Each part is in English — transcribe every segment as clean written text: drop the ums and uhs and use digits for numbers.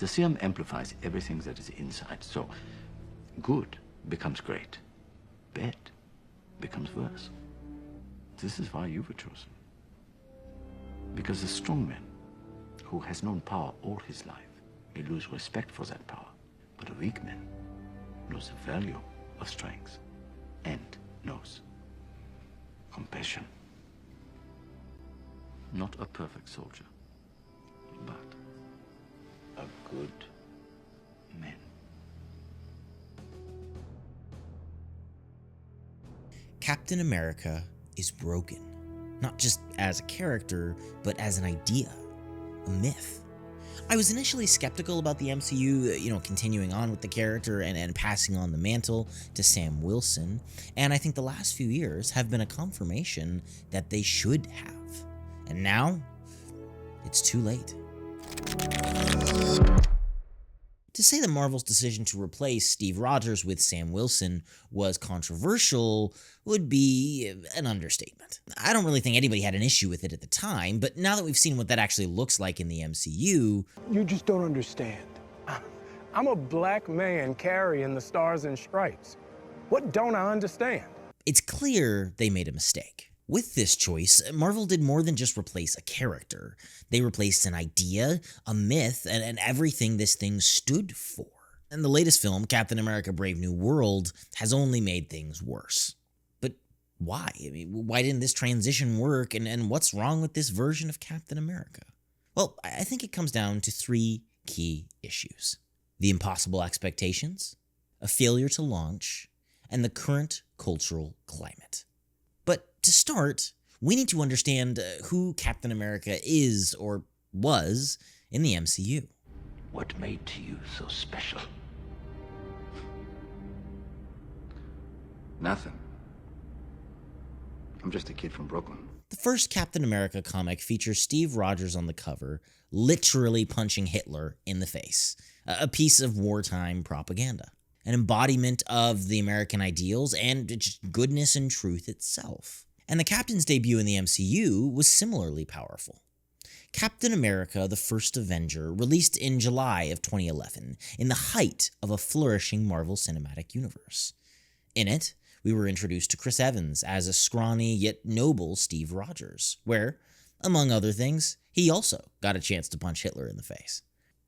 The serum amplifies everything that is inside. So good becomes great. Bad becomes worse. This is why you were chosen. Because a strong man who has known power all his life may lose respect for that power. But a weak man knows the value of strength and knows compassion. Not a perfect soldier, but a good man. Captain America is broken, not just as a character, but as an idea, a myth. I was initially skeptical about the MCU, continuing on with the character and passing on the mantle to Sam Wilson, and I think the last few years have been a confirmation that they should have. And now, it's too late. To say that Marvel's decision to replace Steve Rogers with Sam Wilson was controversial would be an understatement. I don't really think anybody had an issue with it at the time, but now that we've seen what that actually looks like in the MCU... You just don't understand. I'm a black man carrying the stars and stripes. What don't I understand? It's clear they made a mistake. With this choice, Marvel did more than just replace a character. They replaced an idea, a myth, and everything this thing stood for. And the latest film, Captain America: Brave New World, has only made things worse. But why? Why didn't this transition work, and what's wrong with this version of Captain America? Well, I think it comes down to three key issues: the impossible expectations, a failure to launch, and the current cultural climate. But to start, we need to understand who Captain America is, or was, in the MCU. What made you so special? Nothing. I'm just a kid from Brooklyn. The first Captain America comic features Steve Rogers on the cover, literally punching Hitler in the face, a piece of wartime propaganda, an embodiment of the American ideals and just goodness and truth itself. And the Captain's debut in the MCU was similarly powerful. Captain America: The First Avenger, released in July of 2011, in the height of a flourishing Marvel Cinematic Universe. In it, we were introduced to Chris Evans as a scrawny yet noble Steve Rogers, where, among other things, he also got a chance to punch Hitler in the face.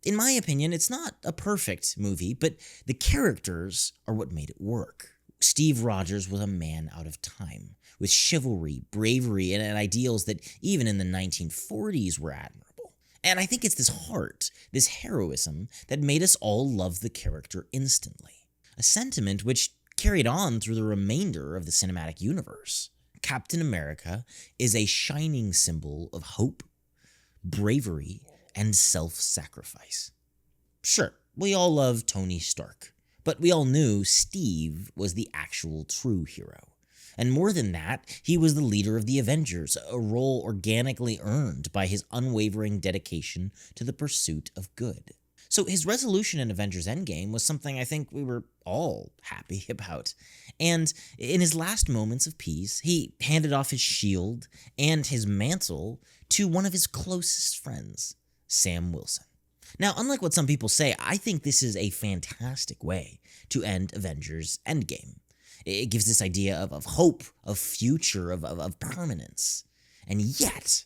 In my opinion, it's not a perfect movie, but the characters are what made it work. Steve Rogers was a man out of time, with chivalry, bravery, and ideals that even in the 1940s were admirable. And I think it's this heart, this heroism, that made us all love the character instantly. A sentiment which carried on through the remainder of the cinematic universe. Captain America is a shining symbol of hope, bravery, and self-sacrifice. Sure, we all love Tony Stark, but we all knew Steve was the actual true hero. And more than that, he was the leader of the Avengers, a role organically earned by his unwavering dedication to the pursuit of good. So his resolution in Avengers Endgame was something I think we were all happy about. And in his last moments of peace, he handed off his shield and his mantle to one of his closest friends, Sam Wilson. Now, unlike what some people say, I think this is a fantastic way to end Avengers Endgame. It gives this idea of hope, of future, of permanence. And yet,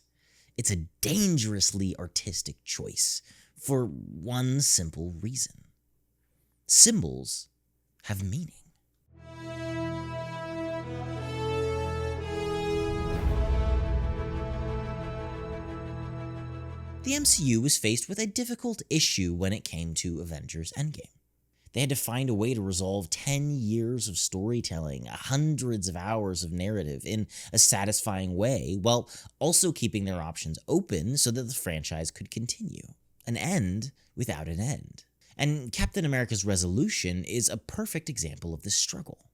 it's a dangerously artistic choice for one simple reason. Symbols have meaning. The MCU was faced with a difficult issue when it came to Avengers Endgame. They had to find a way to resolve 10 years of storytelling, hundreds of hours of narrative in a satisfying way, while also keeping their options open so that the franchise could continue. An end without an end. And Captain America's resolution is a perfect example of this struggle.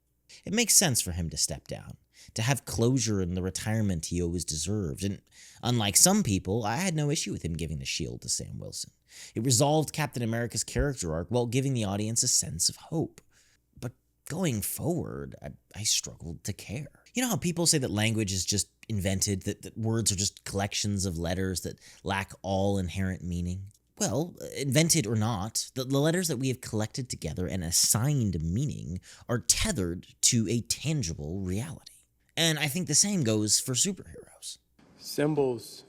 It makes sense for him to step down, to have closure and the retirement he always deserved, and unlike some people, I had no issue with him giving the shield to Sam Wilson. It resolved Captain America's character arc while giving the audience a sense of hope. But going forward, I struggled to care. You know how people say that language is just invented, that words are just collections of letters that lack all inherent meaning? Well, invented or not, the letters that we have collected together and assigned meaning are tethered to a tangible reality. And I think the same goes for superheroes. Symbols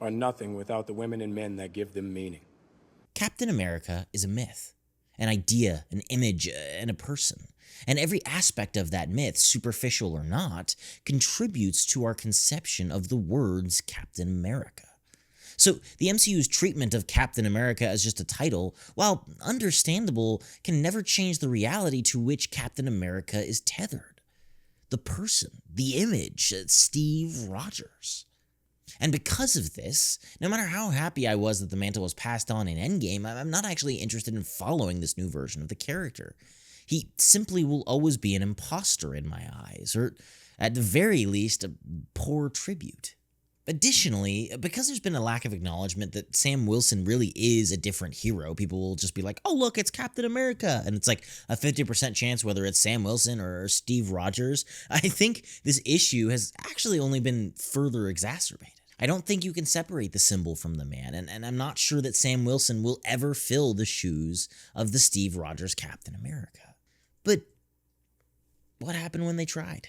are nothing without the women and men that give them meaning. Captain America is a myth, an idea, an image, and a person. And every aspect of that myth, superficial or not, contributes to our conception of the words Captain America. So the MCU's treatment of Captain America as just a title, while understandable, can never change the reality to which Captain America is tethered. The person, the image, Steve Rogers. And because of this, no matter how happy I was that the mantle was passed on in Endgame, I'm not actually interested in following this new version of the character. He simply will always be an imposter in my eyes, or at the very least, a poor tribute. Additionally, because there's been a lack of acknowledgement that Sam Wilson really is a different hero, people will just be like, oh look, it's Captain America, and it's like a 50% chance whether it's Sam Wilson or Steve Rogers. I think this issue has actually only been further exacerbated. I don't think you can separate the symbol from the man, and I'm not sure that Sam Wilson will ever fill the shoes of the Steve Rogers Captain America. But what happened when they tried?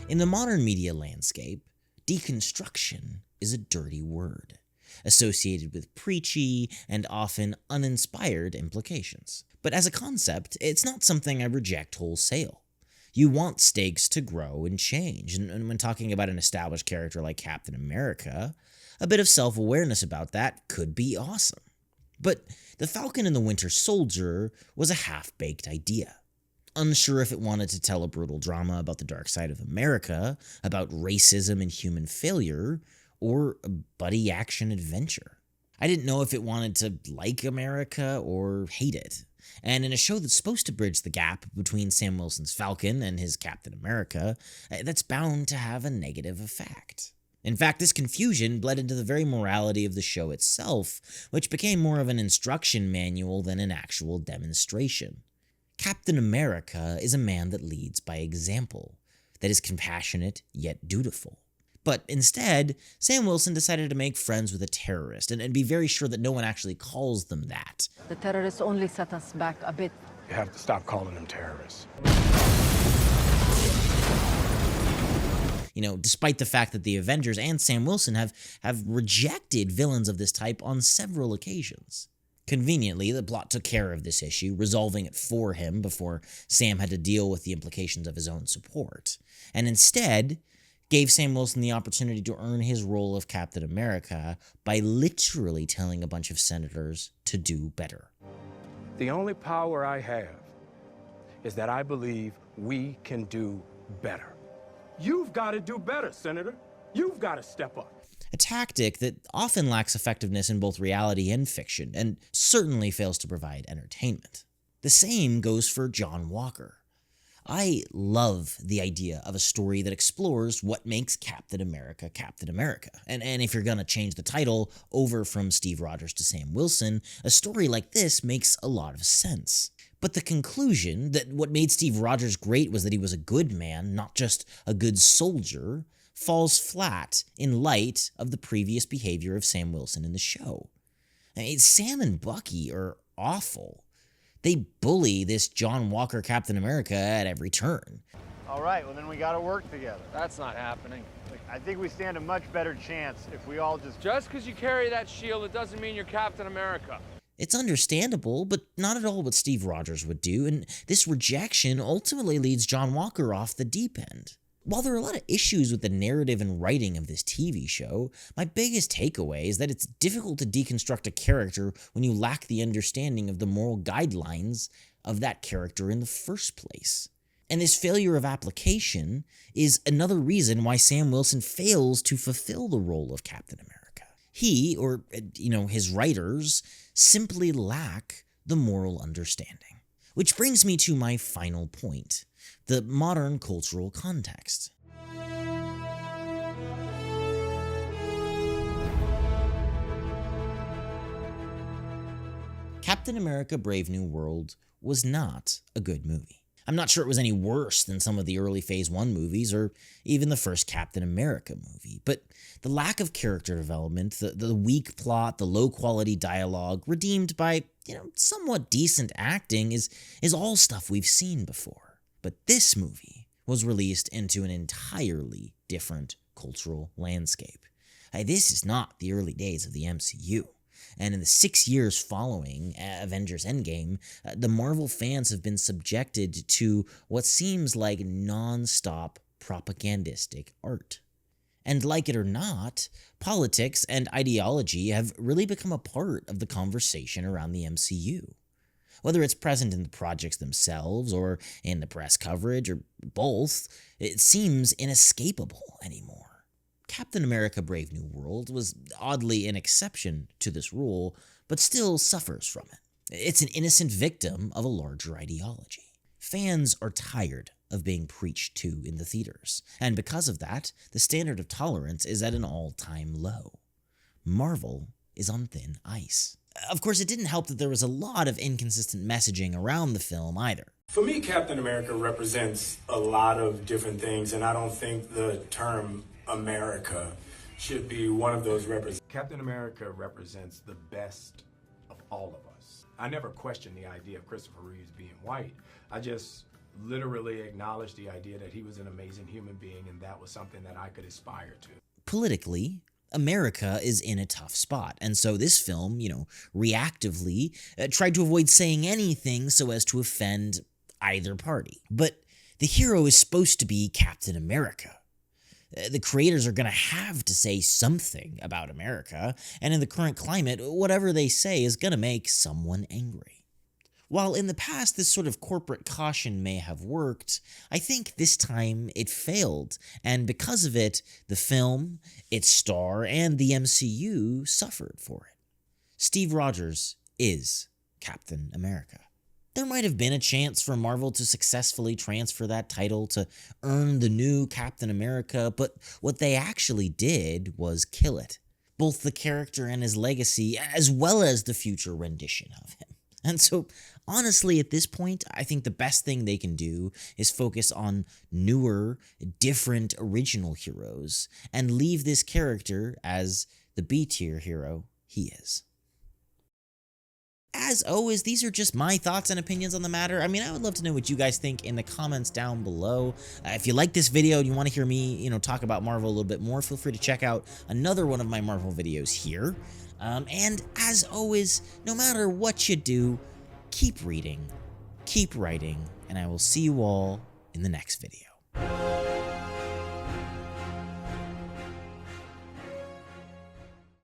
In the modern media landscape, deconstruction is a dirty word, associated with preachy and often uninspired implications. But as a concept, it's not something I reject wholesale. You want stakes to grow and change, and when talking about an established character like Captain America, a bit of self-awareness about that could be awesome. But the Falcon and the Winter Soldier was a half-baked idea. Unsure if it wanted to tell a brutal drama about the dark side of America, about racism and human failure, or a buddy action adventure. I didn't know if it wanted to like America or hate it. And in a show that's supposed to bridge the gap between Sam Wilson's Falcon and his Captain America, that's bound to have a negative effect. In fact, this confusion bled into the very morality of the show itself, which became more of an instruction manual than an actual demonstration. Captain America is a man that leads by example, that is compassionate yet dutiful. But instead, Sam Wilson decided to make friends with a terrorist and be very sure that no one actually calls them that. The terrorists only set us back a bit. You have to stop calling them terrorists. You know, despite the fact that the Avengers and Sam Wilson have rejected villains of this type on several occasions. Conveniently, the plot took care of this issue, resolving it for him before Sam had to deal with the implications of his own support, and instead gave Sam Wilson the opportunity to earn his role of Captain America by literally telling a bunch of senators to do better. The only power I have is that I believe we can do better. You've got to do better, Senator. You've got to step up. A tactic that often lacks effectiveness in both reality and fiction, and certainly fails to provide entertainment. The same goes for John Walker. I love the idea of a story that explores what makes Captain America Captain America. And if you're gonna change the title over from Steve Rogers to Sam Wilson, a story like this makes a lot of sense. But the conclusion that what made Steve Rogers great was that he was a good man, not just a good soldier, falls flat in light of the previous behavior of Sam Wilson in the show. I mean, Sam and Bucky are awful. They bully this John Walker Captain America at every turn. All right, well then we gotta work together. That's not happening. I think we stand a much better chance if we all Just because you carry that shield, it doesn't mean you're Captain America. It's understandable, but not at all what Steve Rogers would do, and this rejection ultimately leads John Walker off the deep end. While there are a lot of issues with the narrative and writing of this TV show, my biggest takeaway is that it's difficult to deconstruct a character when you lack the understanding of the moral guidelines of that character in the first place. And this failure of application is another reason why Sam Wilson fails to fulfill the role of Captain America. He, or his writers, simply lack the moral understanding. Which brings me to my final point. The modern cultural context. Captain America: Brave New World was not a good movie. I'm not sure it was any worse than some of the early Phase 1 movies or even the first Captain America movie, but the lack of character development, the weak plot, the low quality dialogue, redeemed by, somewhat decent acting is all stuff we've seen before. But this movie was released into an entirely different cultural landscape. This is not the early days of the MCU. And in the 6 years following Avengers Endgame, the Marvel fans have been subjected to what seems like non-stop propagandistic art. And like it or not, politics and ideology have really become a part of the conversation around the MCU. Whether it's present in the projects themselves or in the press coverage or both, it seems inescapable anymore. Captain America Brave New World was oddly an exception to this rule, but still suffers from it. It's an innocent victim of a larger ideology. Fans are tired of being preached to in the theaters, and because of that, the standard of tolerance is at an all-time low. Marvel is on thin ice. Of course, it didn't help that there was a lot of inconsistent messaging around the film either. For me, Captain America represents a lot of different things, and I don't think the term America should be one of those representations. Captain America represents the best of all of us. I never questioned the idea of Christopher Reeves being white. I just literally acknowledged the idea that he was an amazing human being, and that was something that I could aspire to. Politically, America is in a tough spot, and so this film, reactively tried to avoid saying anything so as to offend either party. But the hero is supposed to be Captain America. The creators are going to have to say something about America, and in the current climate, whatever they say is going to make someone angry. While in the past this sort of corporate caution may have worked, I think this time it failed, and because of it, the film, its star, and the MCU suffered for it. Steve Rogers is Captain America. There might have been a chance for Marvel to successfully transfer that title to earn the new Captain America, but what they actually did was kill it. Both the character and his legacy, as well as the future rendition of him. And so, honestly, at this point, I think the best thing they can do is focus on newer, different, original heroes, and leave this character as the B-tier hero he is. As always, these are just my thoughts and opinions on the matter. I would love to know what you guys think in the comments down below. If you like this video and you want to hear me, talk about Marvel a little bit more, feel free to check out another one of my Marvel videos here. And as always, no matter what you do, keep reading, keep writing, and I will see you all in the next video.